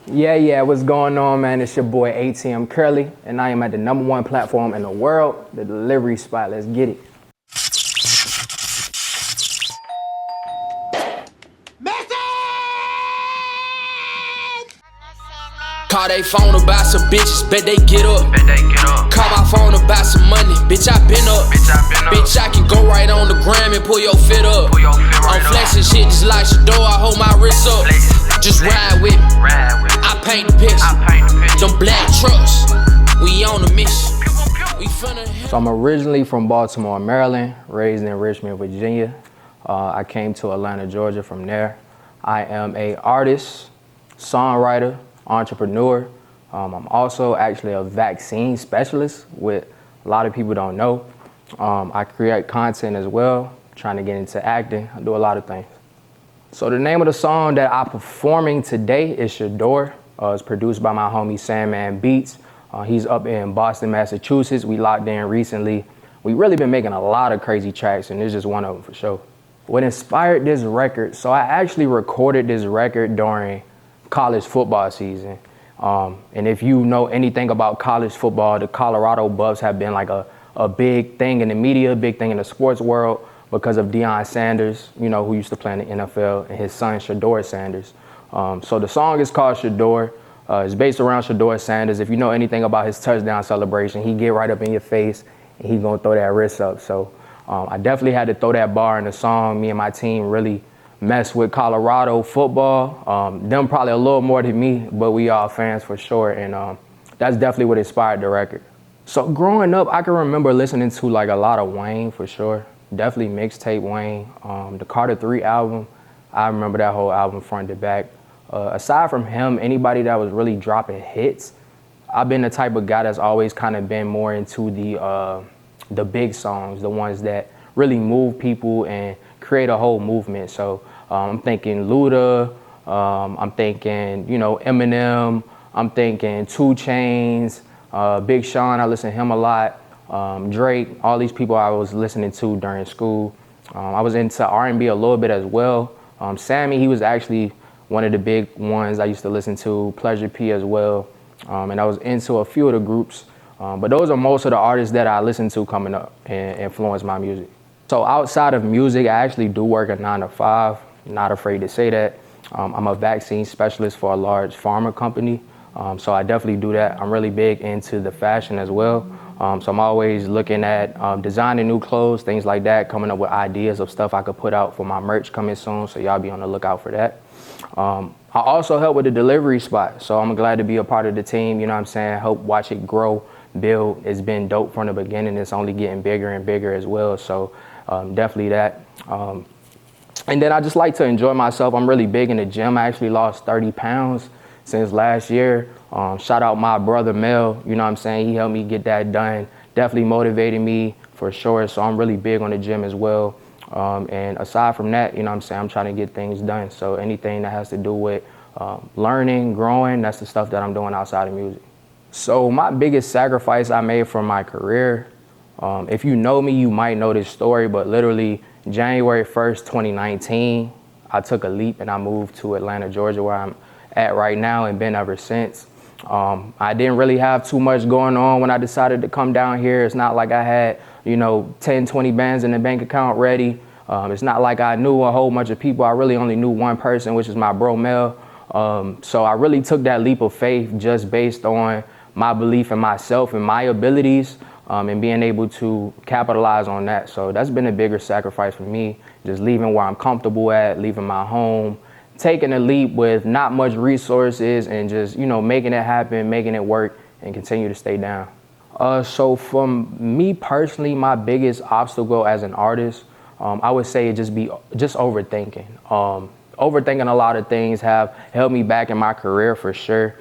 Yeah, what's going on, man? It's your boy ATM Curly, and I am at the #1 platform in the world, the delivery spot. Let's get it. Call they phone about some bitches, bet they get up. Call my phone about some money, bitch, I been up. Bitch, I can go right on the gram and pull your fit up. I'm flexing shit just like Shedeur, I hold my wrist up. Just ride with me, I paint the picture. Them black trucks, we on a mission. We finna. So I'm originally from Baltimore, Maryland, raised in Richmond, Virginia. I came to Atlanta, Georgia from there. I am a artist, songwriter, entrepreneur. I'm also actually a vaccine specialist, which a lot of people don't know. I create content as well, trying to get into acting. I do a lot of things. So the name of the song that I'm performing today is Shedeur. It's produced by my homie Sandman Beats. He's up in Boston, Massachusetts. We locked in recently. We really been making a lot of crazy tracks, and this is just one of them for sure. What inspired this record? So I actually recorded this record during college football season. And if you know anything about college football, the Colorado Buffs have been like a big thing in the media, big thing in the sports world because of Deion Sanders, you know, who used to play in the NFL, and his son, Shedeur Sanders. So the song is called Shedeur. It's based around Shedeur Sanders. If you know anything about his touchdown celebration, he get right up in your face and he gonna throw that wrist up. So I definitely had to throw that bar in the song. Me and my team really mess with Colorado football. Them probably a little more than me, but we all fans for sure. And that's definitely what inspired the record. So growing up, I can remember listening to like a lot of Wayne for sure. Definitely mixtape Wayne. The Carter 3 album, I remember that whole album front to back. Aside from him, anybody that was really dropping hits, I've been the type of guy that's always kind of been more into the big songs, the ones that really move people and create a whole movement. So I'm thinking Luda, I'm thinking, you know, Eminem, I'm thinking 2 Chainz, Big Sean, I listen to him a lot, Drake, all these people I was listening to during school. I was into R&B a little bit as well. Sammy, he was actually one of the big ones I used to listen to, Pleasure P as well. And I was into a few of the groups. But those are most of the artists that I listened to coming up and influenced my music. So outside of music, I actually do work a 9 to 5. Not afraid to say that. I'm a vaccine specialist for a large pharma company. So I definitely do that. I'm really big into the fashion as well. So I'm always looking at designing new clothes, things like that, coming up with ideas of stuff I could put out for my merch coming soon. So y'all be on the lookout for that. I also help with the delivery spot. So I'm glad to be a part of the team, you know what I'm saying? Help watch it grow, build. It's been dope from the beginning. It's only getting bigger and bigger as well. So definitely that. And then I just like to enjoy myself. I'm really big in the gym. I actually lost 30 pounds since last year. Shout out my brother Mel, you know what I'm saying? He helped me get that done. Definitely motivated me for sure. So I'm really big on the gym as well. And aside from that, you know what I'm saying, I'm trying to get things done. So anything that has to do with learning, growing, that's the stuff that I'm doing outside of music. So my biggest sacrifice I made from my career, if you know me, you might know this story, but literally January 1st, 2019, I took a leap and I moved to Atlanta, Georgia, where I'm at right now and been ever since. I didn't really have too much going on when I decided to come down here. It's not like I had, you know, 10, 20 bands in the bank account ready. It's not like I knew a whole bunch of people. I really only knew one person, which is my bro Mel. So I really took that leap of faith just based on my belief in myself and my abilities, and being able to capitalize on that. So that's been a bigger sacrifice for me, just leaving where I'm comfortable at, leaving my home, taking a leap with not much resources and just, you know, making it happen, making it work and continue to stay down. So for me personally, my biggest obstacle as an artist, I would say it just be overthinking. Overthinking a lot of things have held me back in my career for sure.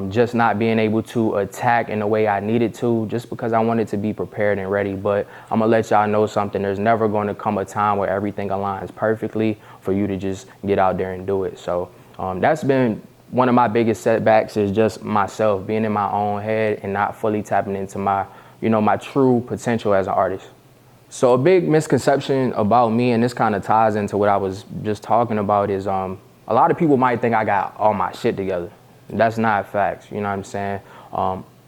Just not being able to attack in the way I needed to, just because I wanted to be prepared and ready. But I'm gonna let y'all know something. There's never going to come a time where everything aligns perfectly for you to just get out there and do it. So that's been one of my biggest setbacks, is just myself being in my own head and not fully tapping into my, you know, my true potential as an artist. So a big misconception about me, and this kind of ties into what I was just talking about, is a lot of people might think I got all my shit together. That's not facts, you know what I'm saying?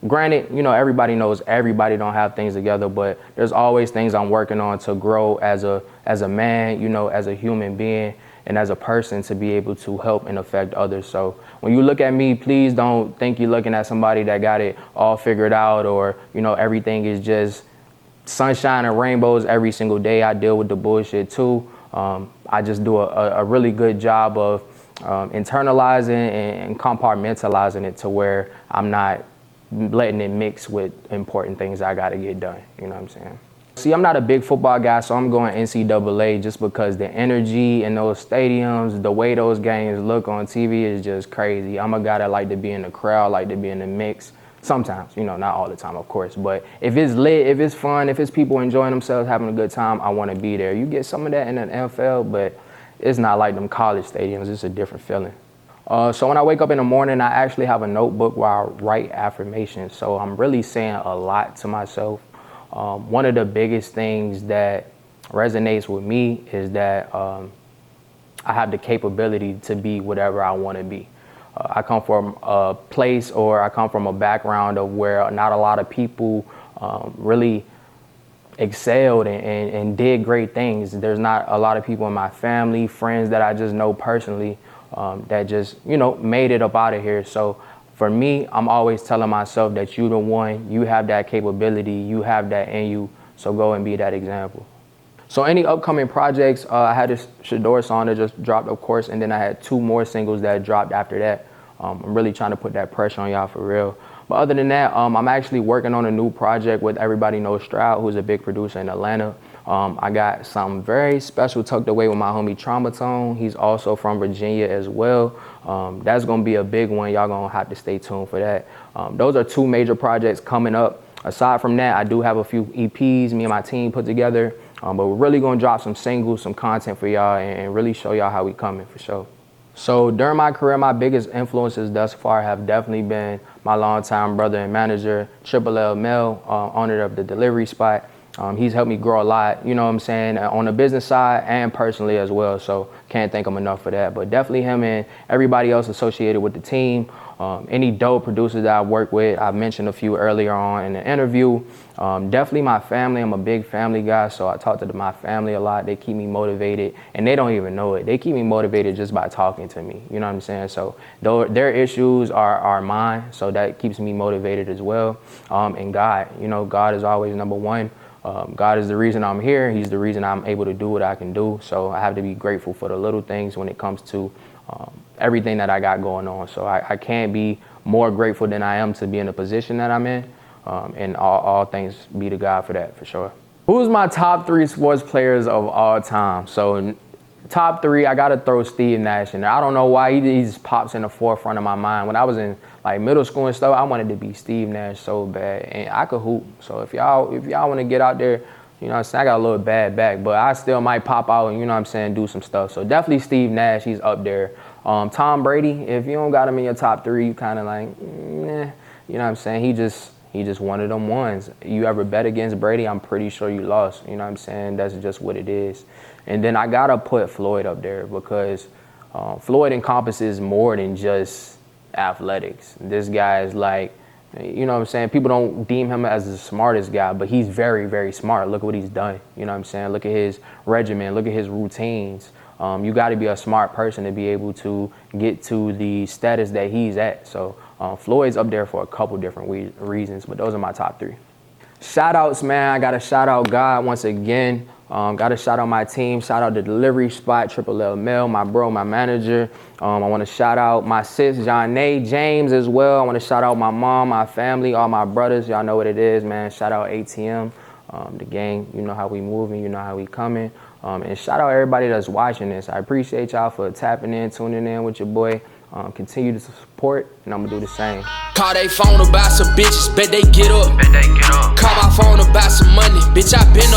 Granted, you know, everybody knows everybody don't have things together, but there's always things I'm working on to grow as a man, you know, as a human being and as a person to be able to help and affect others. So when you look at me, please don't think you're looking at somebody that got it all figured out, or, you know, everything is just sunshine and rainbows every single day. I deal with the bullshit too. I just do a really good job of internalizing and compartmentalizing it to where I'm not letting it mix with important things I got to get done. You know what I'm saying? See, I'm not a big football guy, so I'm going NCAA just because the energy in those stadiums, the way those games look on TV is just crazy. I'm a guy that like to be in the crowd, like to be in the mix. Sometimes, you know, not all the time, of course, but if it's lit, if it's fun, if it's people enjoying themselves, having a good time, I want to be there. You get some of that in the NFL, but it's not like them college stadiums. It's a different feeling. So when I wake up in the morning, I actually have a notebook where I write affirmations. So I'm really saying a lot to myself. One of the biggest things that resonates with me is that I have the capability to be whatever I want to be. I come from a place, or I come from a background of where not a lot of people really excelled and did great things. There's not a lot of people in my family, friends that I just know personally that just, you know, made it up out of here. So for me, I'm always telling myself that you the one, you have that capability, you have that in you, so go and be that example. So any upcoming projects, I had this Shedeur song that just dropped, of course, and then I had 2 more singles that dropped after that. I'm really trying to put that pressure on y'all for real. But other than that, I'm actually working on a new project with Everybody Knows Stroud, who's a big producer in Atlanta. I got something very special tucked away with my homie Traumatone. He's also from Virginia as well. That's gonna be a big one. Y'all gonna have to stay tuned for that. Those are 2 major projects coming up. Aside from that, I do have a few EPs me and my team put together. But we're really gonna drop some singles, some content for y'all, and really show y'all how we coming for sure. So during my career, my biggest influences thus far have definitely been my longtime brother and manager, L Mel, owner of the delivery spot. He's helped me grow a lot, you know what I'm saying, on the business side and personally as well. So can't thank him enough for that. But definitely him and everybody else associated with the team. Any dope producers that I've worked with, I've mentioned a few earlier on in the interview. Definitely my family. I'm a big family guy, so I talk to my family a lot. They keep me motivated, and they don't even know it. They keep me motivated just by talking to me, you know what I'm saying? So their issues are mine, so that keeps me motivated as well. And God, you know, God is always number one. God is the reason I'm here. He's the reason I'm able to do what I can do. So I have to be grateful for the little things when it comes to everything that I got going on. So I can't be more grateful than I am to be in the position that I'm in. And all things be to God for that, for sure. Who's my top 3 sports players of all time? So top 3, I got to throw Steve Nash in there. I don't know why he just pops in the forefront of my mind. When I was in like middle school and stuff, I wanted to be Steve Nash so bad, and I could hoop. So if y'all want to get out there, you know what I'm saying, I got a little bad back, but I still might pop out and, you know what I'm saying, do some stuff. So definitely Steve Nash, he's up there. Tom Brady, if you don't got him in your top 3, you kind of like, nah, you know what I'm saying, he just one of them ones. You ever bet against Brady, I'm pretty sure you lost. You know what I'm saying? That's just what it is. And then I got to put Floyd up there because Floyd encompasses more than just athletics. This guy is like, you know what I'm saying? People don't deem him as the smartest guy, but he's very, very smart. Look at what he's done. You know what I'm saying? Look at his regimen. Look at his routines. You got to be a smart person to be able to get to the status that he's at. So Floyd's up there for a couple different reasons, but those are my top 3. Shout outs, man. I got to shout out God once again. Got to shout out my team. Shout out the delivery spot, L Mel, my bro, my manager. I want to shout out my sis, Janae James, as well. I want to shout out my mom, my family, all my brothers. Y'all know what it is, man. Shout out ATM, the gang. You know how we moving. You know how we coming. And shout out everybody that's watching this. I appreciate y'all for tapping in, tuning in with your boy. Continue to support, and I'm gonna do the same. Call they phone about some bitches, bet they get up. Call my phone about some money, bitch, I been up.